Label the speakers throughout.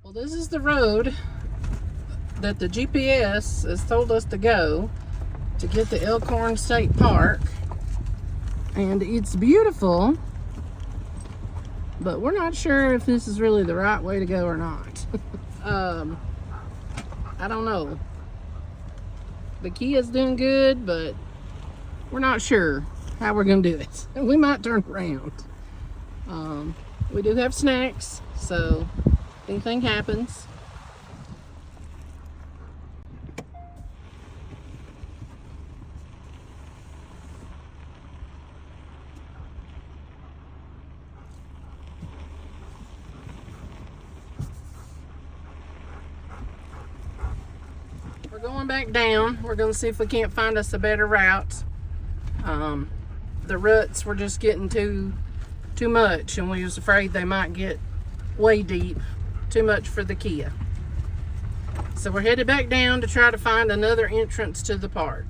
Speaker 1: Well, this is the road that the GPS has told us to go to get to Elkhorn State Park. And it's beautiful, but we're not sure if this is really the right way to go or not. I don't know. The Kia's doing good, but we're not sure how we're gonna do it. We might turn around. We do have snacks, so if anything happens. We're going back down. We're going to see if we can't find us a better route. The ruts were just getting too much, and we was afraid they might get way deep, too much for the Kia. So we're headed back down to try to find another entrance to the park.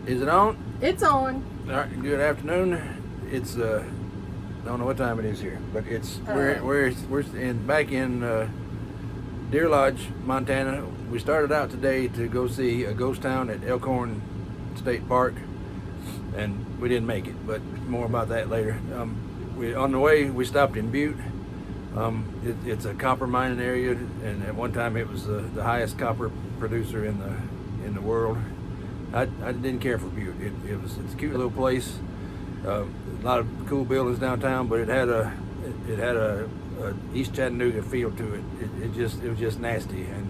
Speaker 2: Is it on?
Speaker 1: It's on.
Speaker 2: All right. Good afternoon. It's I don't know what time it is here, but it's we're back in Deer Lodge, Montana. We started out today to go see a ghost town at Elkhorn State Park, and we didn't make it. But more about that later. On the way we stopped in Butte. It's a copper mining area, and at one time it was the highest copper producer in the world. I didn't care for Butte. It's a cute little place. A lot of cool buildings downtown, but it had a East Chattanooga feel to it. It was just nasty, and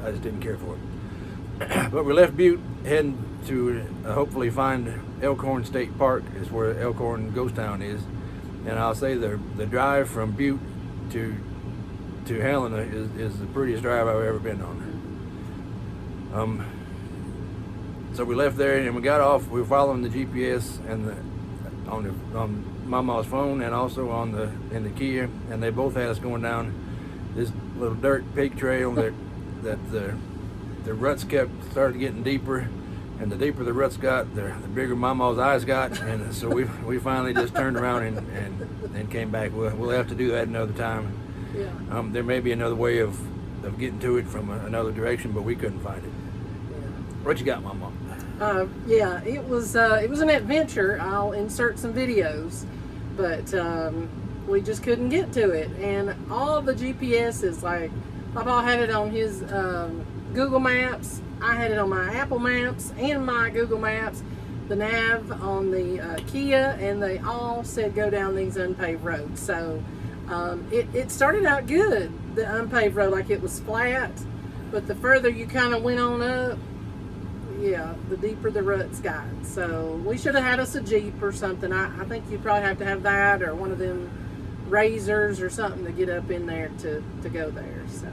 Speaker 2: I just didn't care for it. But we left Butte, heading to hopefully find Elkhorn State Park, is where Elkhorn Ghost Town is. And I'll say the drive from Butte to Helena is the prettiest drive I've ever been on. So we left there and we got off. We were following the GPS and on Mama's phone, and also in the Kia, and they both had us going down this little dirt pig trail that the ruts started getting deeper, and the deeper the ruts got, the bigger Mama's eyes got, and so we finally just turned around and came back. We'll have to do that another time.
Speaker 1: Yeah.
Speaker 2: There may be another way of getting to it from another direction, but we couldn't find it.
Speaker 1: Yeah.
Speaker 2: What you got, Mama?
Speaker 1: Yeah, it was an adventure. I'll insert some videos, but we just couldn't get to it. And all the GPSs, like Papa had it on his Google Maps, I had it on my Apple Maps and my Google Maps, the nav on the Kia, and they all said go down these unpaved roads. So it started out good, the unpaved road, like it was flat, but the further you kind of went on up, yeah, the deeper the ruts got. So we should have had us a Jeep or something. I think you'd probably have to have that or one of them razors or something to get up in there to go there. So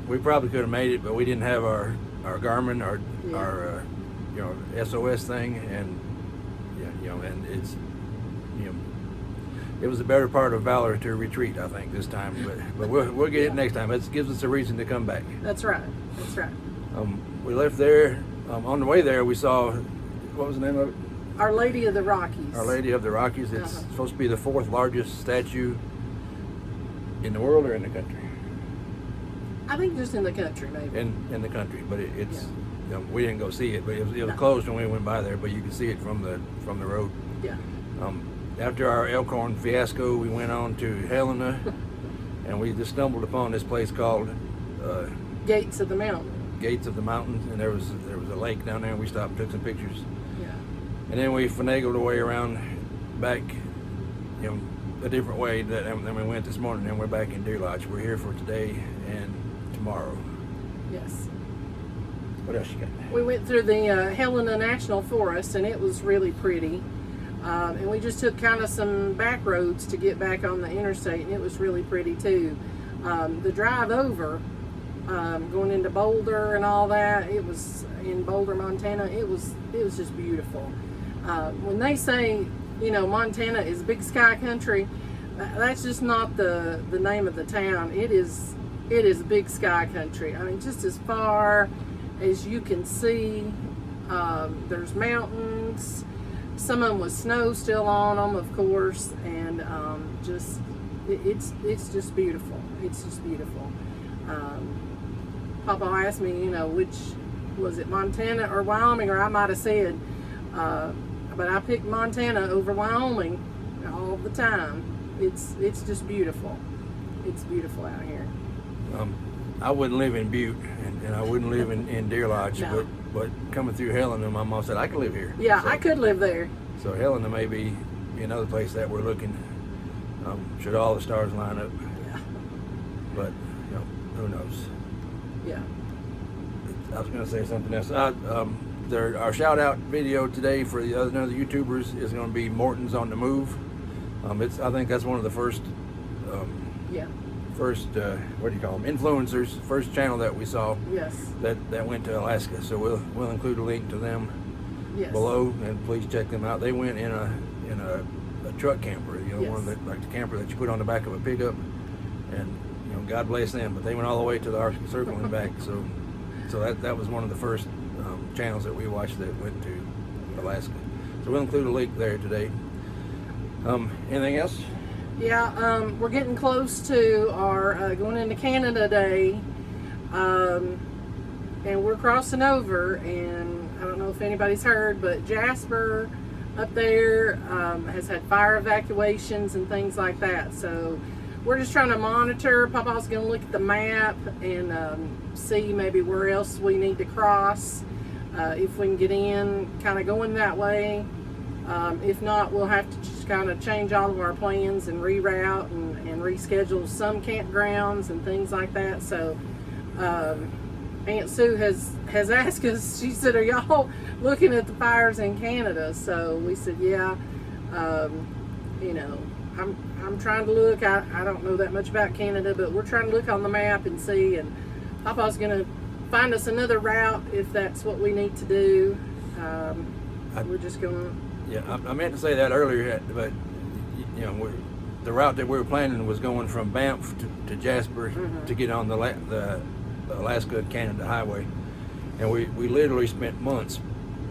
Speaker 2: we probably could have made it, but we didn't have our Garmin, our SOS thing, and and it's it was the better part of valor to retreat, I think, this time. But we'll get it next time. It gives us a reason to come back.
Speaker 1: That's right. That's right.
Speaker 2: We left there. On the way there, we saw, what was the name of it?
Speaker 1: Our Lady of the Rockies.
Speaker 2: Our Lady of the Rockies. It's supposed to be the 4th largest statue in the world or in the country?
Speaker 1: I think just in the country, maybe.
Speaker 2: In the country, but it's we didn't go see it, but it was closed when we went by there. But you could see it from the road.
Speaker 1: Yeah.
Speaker 2: After our Elkhorn fiasco, we went on to Helena, and we just stumbled upon this place called
Speaker 1: Gates of the Mountain.
Speaker 2: Gates of the Mountains, and there was a lake down there, and we stopped and took some pictures.
Speaker 1: Yeah.
Speaker 2: And then we finagled our way around back, a different way than we went this morning. And we're back in Deer Lodge. We're here for today and tomorrow.
Speaker 1: Yes.
Speaker 2: What else you got?
Speaker 1: We went through the Helena National Forest, and it was really pretty. And we just took kind of some back roads to get back on the interstate, and it was really pretty too. The drive over, going into Boulder and all that, it was in Boulder, Montana. It was just beautiful. When they say, Montana is big sky country, that's just not the name of the town. It is big sky country. I mean, just as far as you can see, there's mountains. Some of them with snow still on them, of course, and it's just beautiful. It's just beautiful. Papa asked me, which was it, Montana or Wyoming, or I might have said, but I picked Montana over Wyoming all the time. It's just beautiful. It's beautiful out here.
Speaker 2: I wouldn't live in Butte, and I wouldn't live in Deer Lodge,
Speaker 1: No.
Speaker 2: but coming through Helena, my mom said I could live here.
Speaker 1: Yeah,
Speaker 2: so,
Speaker 1: I could live there.
Speaker 2: So Helena may be another place that we're looking. Should all the stars line up.
Speaker 1: Yeah.
Speaker 2: But who knows?
Speaker 1: Yeah.
Speaker 2: I was going to say something else. Our shout out video today for the other YouTubers is going to be Morton's on the Move. I think that's one of the first. First, what do you call them? Influencers. First channel that we saw.
Speaker 1: Yes.
Speaker 2: That went to Alaska. So we'll include a link to them below, and please check them out. They went in a truck camper. One of the camper that you put on the back of a pickup, and God bless them. But they went all the way to the Arctic Circle and back. So that was one of the first channels that we watched that went to Alaska. So we'll include a link there today. Anything else?
Speaker 1: Yeah, we're getting close to our going into Canada Day, and we're crossing over, and I don't know if anybody's heard, but Jasper up there has had fire evacuations and things like that. So we're just trying to monitor. Papa's going to look at the map and see maybe where else we need to cross, if we can get in, kind of going that way. If not, we'll have to just kind of change all of our plans and reroute and reschedule some campgrounds and things like that. So Aunt Sue has asked us, she said, are y'all looking at the fires in Canada? So we said, yeah. I'm trying to look. I don't know that much about Canada, but we're trying to look on the map and see, and Papa's going to find us another route if that's what we need to do. We're just going to...
Speaker 2: Yeah, I meant to say that earlier, but the route that we were planning was going from Banff to Jasper to get on the Alaska-Canada highway, and we literally spent months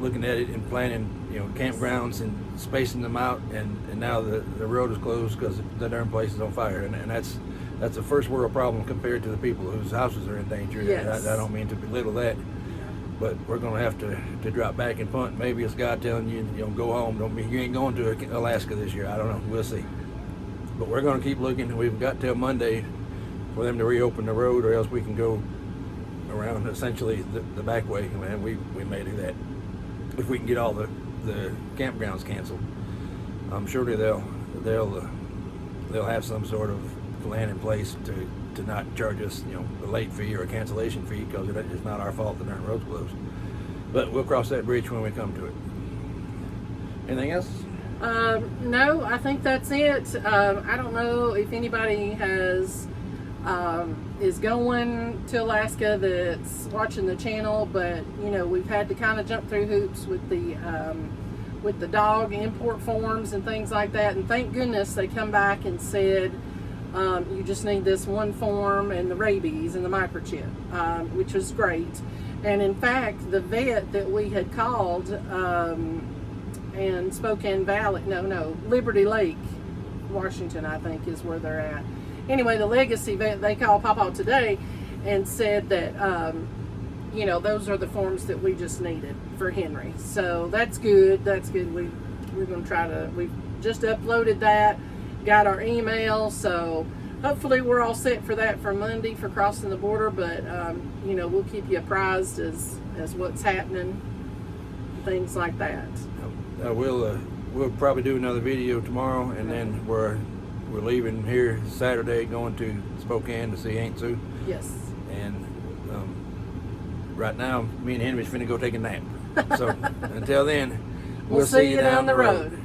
Speaker 2: looking at it and planning, campgrounds and spacing them out, and now the road is closed because the darn place is on fire, and that's a first world problem compared to the people whose houses are in danger.
Speaker 1: Yes.
Speaker 2: I don't mean to belittle that, but we're going to have to drop back and punt. Maybe it's God telling you, go home. Don't be, you ain't going to Alaska this year. I don't know. We'll see. But we're going to keep looking. We've got till Monday for them to reopen the road, or else we can go around essentially the back way, and we may do that if we can get all the campgrounds canceled. Surely they'll have some sort of plan in place to not charge us, a late fee or a cancellation fee, because it's not our fault that our road's closed. But we'll cross that bridge when we come to it. Anything else?
Speaker 1: No, I think that's it. I don't know if anybody is going to Alaska that's watching the channel, but we've had to kind of jump through hoops with the dog import forms and things like that, and thank goodness they come back and said you just need this one form and the rabies and the microchip, which was great. And in fact, the vet that we had called in Spokane Valley, Liberty Lake, Washington, I think is where they're at. Anyway, the Legacy vet, they called Papa today and said that those are the forms that we just needed for Henry. So that's good. That's good. We're going to we just uploaded that, got our email, so hopefully we're all set for that for Monday for crossing the border. But we'll keep you apprised as what's happening, things like that.
Speaker 2: We'll probably do another video tomorrow, and then we're leaving here Saturday, going to Spokane to see Aunt Sue.
Speaker 1: Yes.
Speaker 2: And right now, me and Henry's finna go take a nap. So until then, we'll see you down the road.